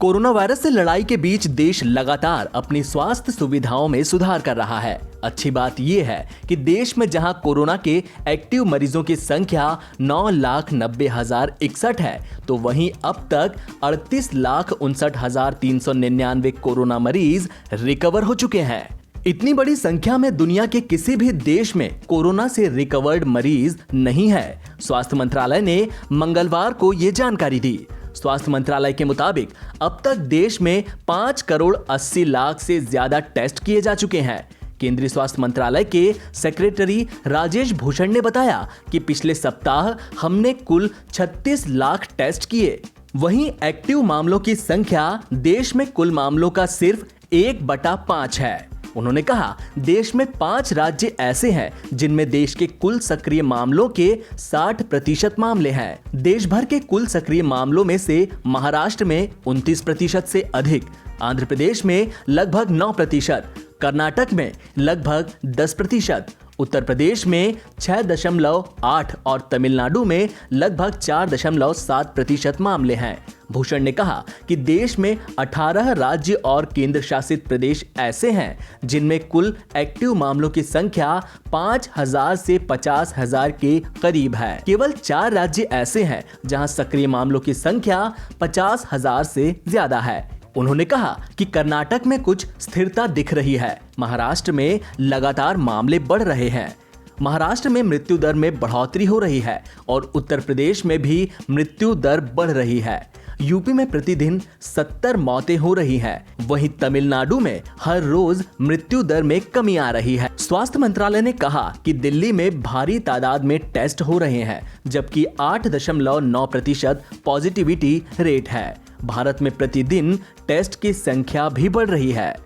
Corona virus से लड़ाई के बीच देश लगातार अपनी स्वास्थ्य सुविधाओं में सुधार कर रहा है। अच्छी बात यह है कि देश में जहां कोरोना के एक्टिव मरीजों की संख्या 9,90,061 है, तो वहीं अब तक 38,59,399 कोरोना मरीज रिकवर हो चुके हैं। इतनी बड़ी संख्या में दुनिया के किसी भी देश में कोरोना से रिकवर्ड मरीज नहीं है। स्वास्थ्य मंत्रालय ने मंगलवार को ये जानकारी दी। स्वास्थ्य मंत्रालय के मुताबिक अब तक देश में 5,80,00,000 से ज्यादा टेस्ट किए जा चुके हैं। केंद्रीय स्वास्थ्य मंत्रालय के सेक्रेटरी राजेश भूषण ने बताया कि पिछले सप्ताह हमने कुल 36 लाख टेस्ट किए। वहीं एक्टिव मामलों की संख्या देश में कुल मामलों का सिर्फ 1/5 है। उन्होंने कहा, देश में 5 राज्य ऐसे हैं जिनमें देश के कुल सक्रिय मामलों के 60% मामले हैं। देश भर के कुल सक्रिय मामलों में से महाराष्ट्र में 29% से अधिक, आंध्र प्रदेश में लगभग 9%, कर्नाटक में लगभग 10%, उत्तर प्रदेश में 6.8 और तमिलनाडु में लगभग 4.7% मामले हैं। भूषण ने कहा कि देश में 18 राज्य और केंद्र शासित प्रदेश ऐसे हैं जिनमें कुल एक्टिव मामलों की संख्या 5,000 से 50,000 के करीब है। केवल 4 राज्य ऐसे हैं जहां सक्रिय मामलों की संख्या 50,000 से ज्यादा है। उन्होंने कहा कि कर्नाटक में कुछ स्थिरता दिख रही है। महाराष्ट्र में लगातार मामले बढ़ रहे हैं। महाराष्ट्र में मृत्यु दर में बढ़ोतरी हो रही है और उत्तर प्रदेश में भी मृत्यु दर बढ़ रही है। यूपी में प्रतिदिन 70 मौतें हो रही हैं। वहीं तमिलनाडु में हर रोज मृत्यु दर में कमी आ रही है। स्वास्थ्य मंत्रालय ने कहा कि दिल्ली में भारी तादाद में टेस्ट हो रहे हैं, जबकि 8.9% पॉजिटिविटी रेट है। भारत में प्रतिदिन टेस्ट की संख्या भी बढ़ रही है।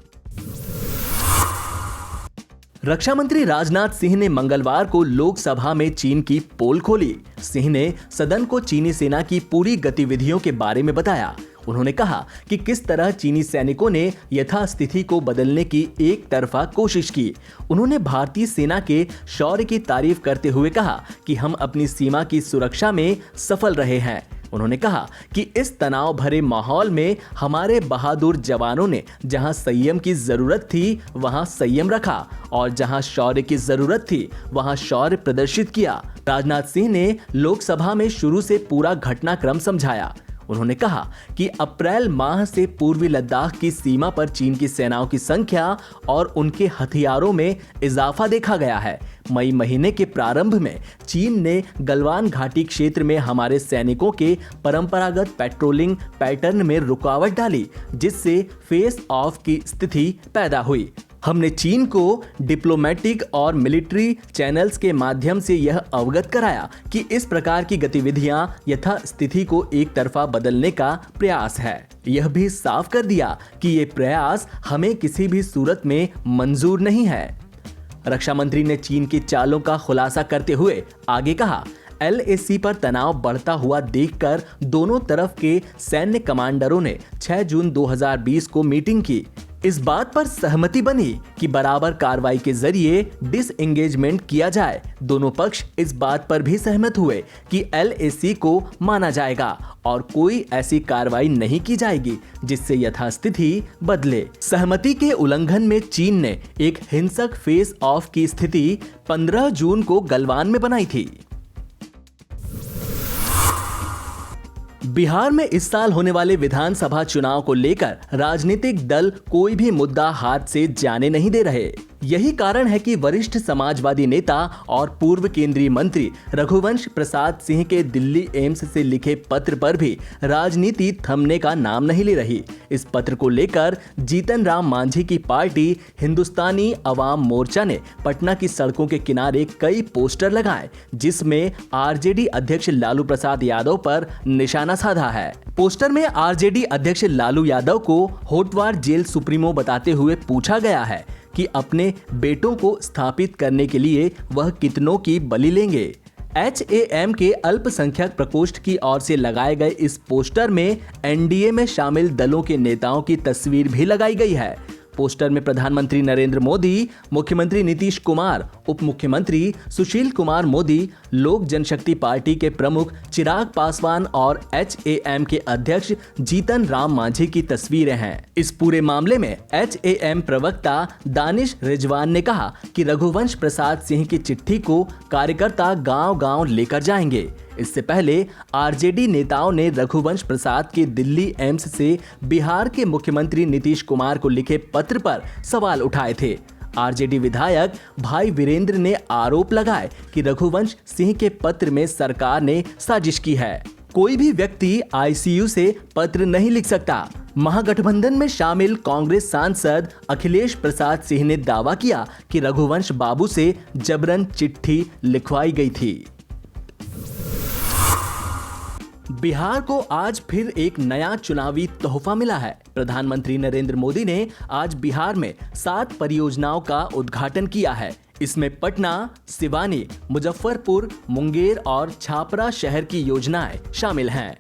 रक्षा मंत्री राजनाथ सिंह ने मंगलवार को लोकसभा में चीन की पोल खोली। सिंह ने सदन को चीनी सेना की पूरी गतिविधियों के बारे में बताया। उन्होंने कहा कि किस तरह चीनी सैनिकों ने यथास्थिति को बदलने की एक तरफा कोशिश की। उन्होंने भारतीय सेना के शौर्य की तारीफ करते हुए कहा कि हम अपनी सीमा की सुरक्षा में सफल रहे हैं। उन्होंने कहा कि इस तनाव भरे माहौल में हमारे बहादुर जवानों ने जहां संयम की जरूरत थी वहां संयम रखा और जहां शौर्य की जरूरत थी वहां शौर्य प्रदर्शित किया। राजनाथ सिंह ने लोकसभा में शुरू से पूरा घटनाक्रम समझाया। उन्होंने कहा कि अप्रैल माह से पूर्वी लद्दाख की सीमा पर चीन की सेनाओं की संख्या और उनके हथियारों में इजाफा देखा गया है। मई महीने के प्रारंभ में चीन ने गलवान घाटी क्षेत्र में हमारे सैनिकों के परंपरागत पेट्रोलिंग पैटर्न में रुकावट डाली, जिससे फेस ऑफ की स्थिति पैदा हुई। हमने चीन को डिप्लोमेटिक और मिलिट्री चैनल्स के माध्यम से यह अवगत कराया कि इस प्रकार की गतिविधियां यथास्थिति को एक तरफा बदलने का प्रयास है। यह भी साफ कर दिया कि ये प्रयास हमें किसी भी सूरत में मंजूर नहीं है। रक्षा मंत्री ने चीन की चालों का खुलासा करते हुए आगे कहा, LAC पर तनाव बढ़ता हुआ देखकर दोनों तरफ के सैन्य कमांडरों ने 6 जून 2020 को मीटिंग की। इस बात पर सहमति बनी कि बराबर कार्रवाई के जरिए डिसएंगेजमेंट किया जाए। दोनों पक्ष इस बात पर भी सहमत हुए कि LAC को माना जाएगा और कोई ऐसी कार्रवाई नहीं की जाएगी जिससे यथास्थिति बदले। सहमति के उल्लंघन में चीन ने एक हिंसक फेस ऑफ की स्थिति 15 जून को गलवान में बनाई थी। बिहार में इस साल होने वाले विधानसभा चुनाव को लेकर राजनीतिक दल कोई भी मुद्दा हाथ से जाने नहीं दे रहे। यही कारण है कि वरिष्ठ समाजवादी नेता और पूर्व केंद्रीय मंत्री रघुवंश प्रसाद सिंह के दिल्ली एम्स से लिखे पत्र पर भी राजनीति थमने का नाम नहीं ले रही। इस पत्र को लेकर जीतन राम मांझी की पार्टी हिंदुस्तानी अवाम मोर्चा ने पटना की सड़कों के किनारे कई पोस्टर लगाए, जिसमें आरजेडी अध्यक्ष लालू प्रसाद यादव पर निशाना साधा है। पोस्टर में आरजेडी अध्यक्ष लालू यादव को होटवार जेल सुप्रीमो बताते हुए पूछा गया है कि अपने बेटों को स्थापित करने के लिए वह कितनों की बलि लेंगे। HAM के अल्पसंख्यक प्रकोष्ठ की ओर से लगाए गए इस पोस्टर में NDA में शामिल दलों के नेताओं की तस्वीर भी लगाई गई है। पोस्टर में प्रधानमंत्री नरेंद्र मोदी, मुख्यमंत्री नीतीश कुमार, उप मुख्यमंत्री सुशील कुमार मोदी, लोक जनशक्ति पार्टी के प्रमुख चिराग पासवान और HAM के अध्यक्ष जीतन राम मांझी की तस्वीरें हैं। इस पूरे मामले में HAM प्रवक्ता दानिश रिजवान ने कहा कि रघुवंश प्रसाद सिंह की चिट्ठी को कार्यकर्ता गांव-गांव लेकर जाएंगे। इससे पहले आरजेडी नेताओं ने रघुवंश प्रसाद के दिल्ली एम्स से बिहार के मुख्यमंत्री नीतीश कुमार को लिखे पत्र पर सवाल उठाए थे। आरजेडी विधायक भाई वीरेंद्र ने आरोप लगाए कि रघुवंश सिंह के पत्र में सरकार ने साजिश की है। कोई भी व्यक्ति ICU से पत्र नहीं लिख सकता। महागठबंधन में शामिल कांग्रेस सांसद अखिलेश प्रसाद सिंह ने दावा किया कि रघुवंश बाबू से जबरन चिट्ठी लिखवाई गई थी। बिहार को आज फिर एक नया चुनावी तोहफा मिला है। प्रधानमंत्री नरेंद्र मोदी ने आज बिहार में 7 परियोजनाओं का उद्घाटन किया है। इसमें पटना, सिवानी, मुजफ्फरपुर, मुंगेर और छापरा शहर की योजनाएं शामिल हैं।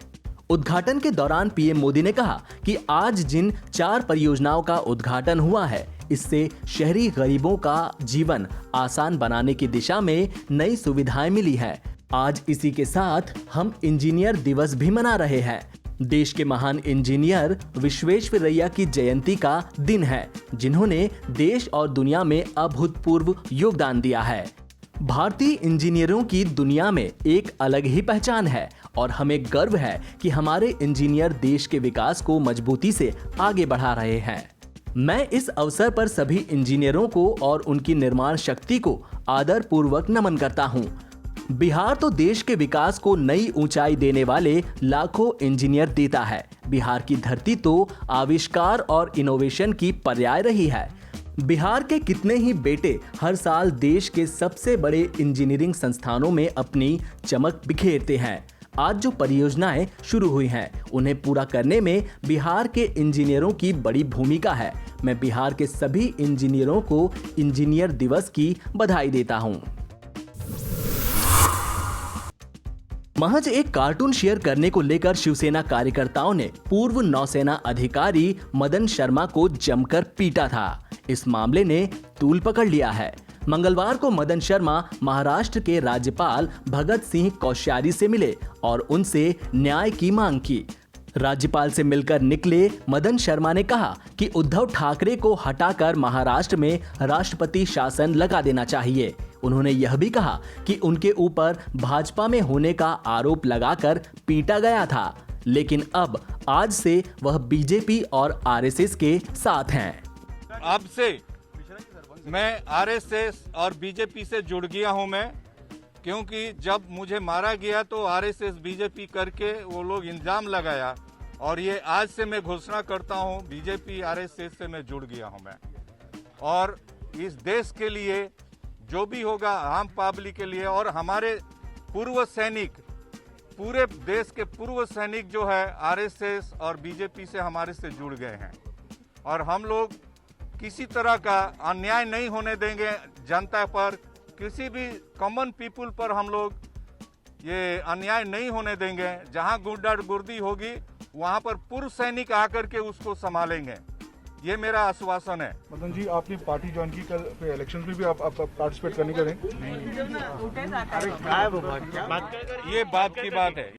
उद्घाटन के दौरान पीएम मोदी ने कहा कि आज जिन 4 परियोजनाओं का उद्घाटन हुआ है, इससे शहरी गरीबों का जीवन आसान बनाने की दिशा में नई सुविधाएं मिली है। आज इसी के साथ हम इंजीनियर दिवस भी मना रहे हैं। देश के महान इंजीनियर विश्वेश्वरैया की जयंती का दिन है, जिन्होंने देश और दुनिया में अभूतपूर्व योगदान दिया है। भारतीय इंजीनियरों की दुनिया में एक अलग ही पहचान है और हमें गर्व है कि हमारे इंजीनियर देश के विकास को मजबूती से आगे बढ़ा रहे हैं। मैं इस अवसर पर सभी इंजीनियरों को और उनकी निर्माण शक्ति को आदर पूर्वक नमन करता हूँ। बिहार तो देश के विकास को नई ऊंचाई देने वाले लाखों इंजीनियर देता है। बिहार की धरती तो आविष्कार और इनोवेशन की पर्याय रही है। बिहार के कितने ही बेटे हर साल देश के सबसे बड़े इंजीनियरिंग संस्थानों में अपनी चमक बिखेरते हैं। आज जो परियोजनाएं शुरू हुई हैं, उन्हें पूरा करने में बिहार के इंजीनियरों की बड़ी भूमिका है। मैं बिहार के सभी इंजीनियरों को इंजीनियर दिवस की बधाई देता हूं। महज एक कार्टून शेयर करने को लेकर शिवसेना कार्यकर्ताओं ने पूर्व नौसेना अधिकारी मदन शर्मा को जमकर पीटा था। इस मामले ने तूल पकड़ लिया है। मंगलवार को मदन शर्मा महाराष्ट्र के राज्यपाल भगत सिंह कोश्यारी से मिले और उनसे न्याय की मांग की। राज्यपाल से मिलकर निकले मदन शर्मा ने कहा कि उद्धव ठाकरे को हटाकर महाराष्ट्र में राष्ट्रपति शासन लगा देना चाहिए। उन्होंने यह भी कहा कि उनके ऊपर भाजपा में होने का आरोप लगाकर पीटा गया था, लेकिन अब आज से वह बीजेपी और आरएसएस के साथ हैं। अब से मैं आरएसएस और बीजेपी से जुड़ गया हूं मैं, क्योंकि जब मुझे मारा गया तो आरएसएस बीजेपी करके वो लोग इल्जाम लगाया, और ये आज से मैं घोषणा करता हूं बीजेपी आरएसएस से मैं जुड़ गया हूं मैं। और इस देश के लिए जो भी होगा आम पब्लिक के लिए, और हमारे पूर्व सैनिक, पूरे देश के पूर्व सैनिक जो है आरएसएस और बीजेपी से हमारे से जुड़ गए हैं, और हम लोग किसी तरह का अन्याय नहीं होने देंगे जनता पर, किसी भी कॉमन पीपुल पर हम लोग ये अन्याय नहीं होने देंगे। जहां गुंडागर्दी होगी वहां पर पूर्व सैनिक आकर के उसको संभालेंगे, ये मेरा आश्वासन है। मदन जी, आपने पार्टी ज्वाइन की, कल इलेक्शन में भी आप पार्टिसिपेट करने करें? ये बात की बात है।